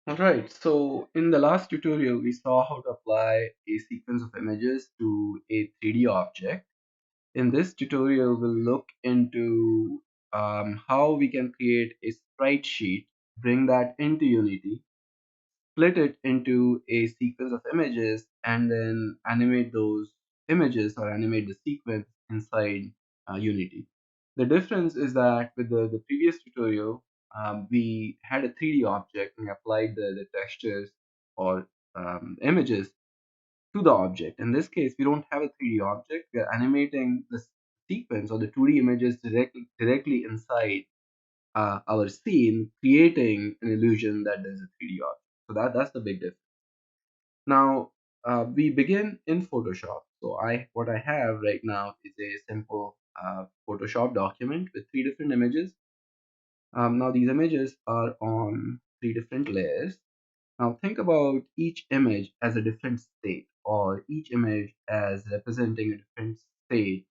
Alright, so in the last tutorial, we saw how to apply a sequence of images to a 3D object. In this tutorial, we'll look into how we can create a sprite sheet, bring that into Unity, split it into a sequence of images, and then animate those images or animate the sequence inside Unity. The difference is that with the previous tutorial, we had a 3D object and we applied the textures or images to the object. In this case, we don't have a 3D object. We are animating the sequence or the 2D images directly inside our scene, creating an illusion that there's a 3D object. So that's the big difference. Now we begin in Photoshop. So what I have right now is a simple Photoshop document with three different images. Now these images are on three different layers. Now think about each image as a different state, or each image as representing a different state,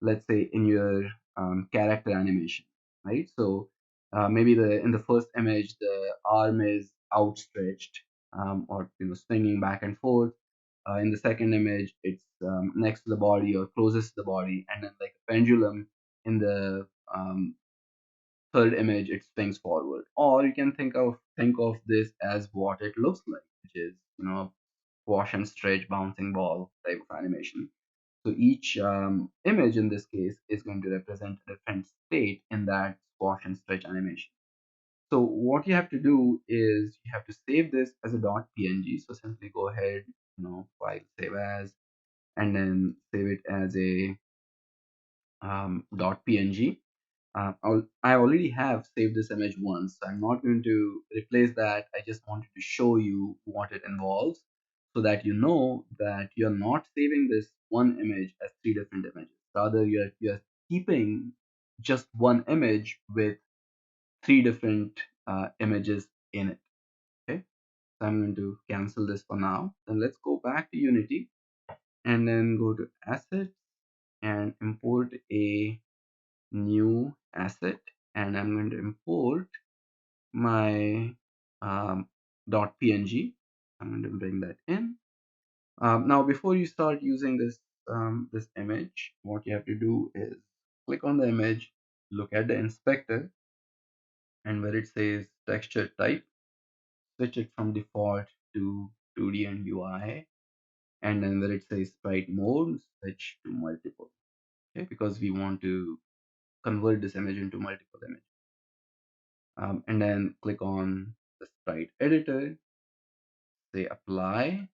let's say in your character animation, right? So maybe the in the first image the arm is outstretched, or swinging back and forth. In the second image it's next to the body or closest to the body, and then like a pendulum in the third image it swings forward. Or you can think of this as what it looks like, which is wash and stretch bouncing ball type of animation. So each image in this case is going to represent a different state in that squash and stretch animation. So what you have to do is you have to save this as a .png. So simply go ahead, file, save as, and then save it as a .png. I already have saved this image once, so I'm not going to replace that. I just wanted to show you what it involves so that you know that you're not saving this one image as three different images. Rather, you're keeping just one image with three different images in it. Okay, so I'm going to cancel this for now. Then let's go back to Unity and then go to Assets and import a new asset, and I'm going to import my .png. I'm going to bring that in. Now, before you start using this image, what you have to do is click on the image, look at the inspector, and where it says texture type, switch it from default to 2D and UI, and then where it says sprite mode, switch to multiple. Okay, because we want to convert this image into multiple images. And then click on the sprite editor, say apply,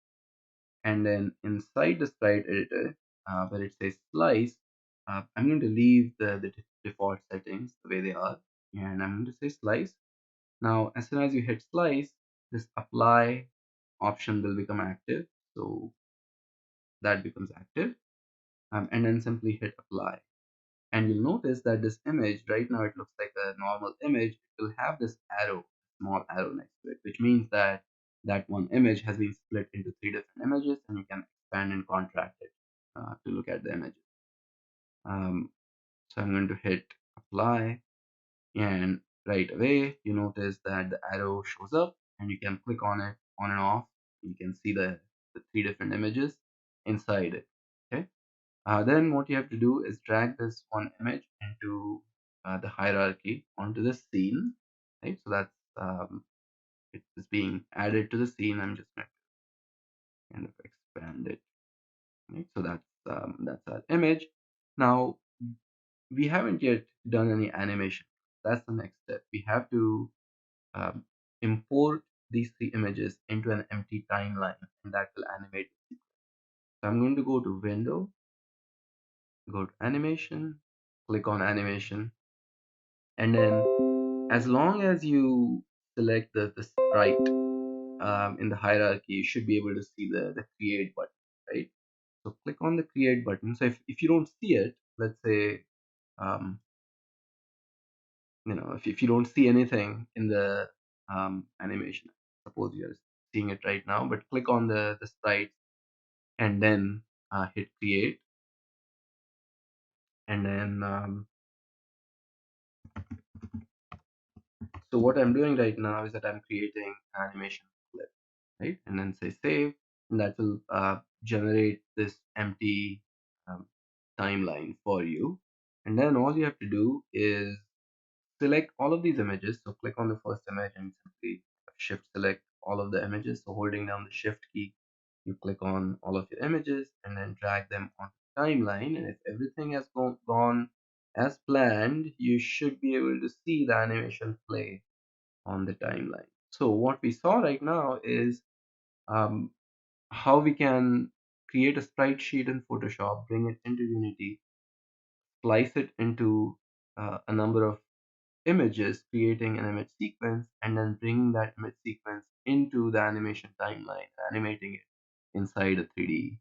and then inside the sprite editor, where it says slice, I'm going to leave the default settings the way they are, and I'm going to say slice. Now, as soon as you hit slice, this apply option will become active, so that becomes active, and then simply hit apply. And you'll notice that this image right now, it looks like a normal image. It will have this arrow, small arrow next to it, which means that that one image has been split into three different images, and you can expand and contract it to look at the images. So I'm going to hit apply, and right away you notice that the arrow shows up, and you can click on it on and off. You can see the three different images inside it. Okay. Then what you have to do is drag this one image into the hierarchy onto the scene, right? So that's it is being added to the scene. I'm just going to kind of expand it, right? So that's our image. Now we haven't yet done any animation. That's the next step. We have to um, import these three images into an empty timeline, and that will animate. So I'm going to go to Window, go to Animation, click on Animation, and then as long as you select the sprite in the hierarchy, you should be able to see the create button, right? So click on the create button. So if you don't see it, let's say um, if you don't see anything in the animation, suppose you're seeing it right now, but click on the sprite and then hit create, and then So what I'm doing right now is that I'm creating an animation clip, right? And then say save, and that will generate this empty um, timeline for you. And then all you have to do is select all of these images. So click on the first image and simply shift select all of the images. So holding down the shift key, you click on all of your images and then drag them on the timeline. And if everything has gone as planned, you should be able to see the animation play on the timeline. So what we saw right now is um, how we can create a sprite sheet in Photoshop, bring it into Unity, slice it into a number of images, creating an image sequence, and then bringing that image sequence into the animation timeline, animating it inside a 3D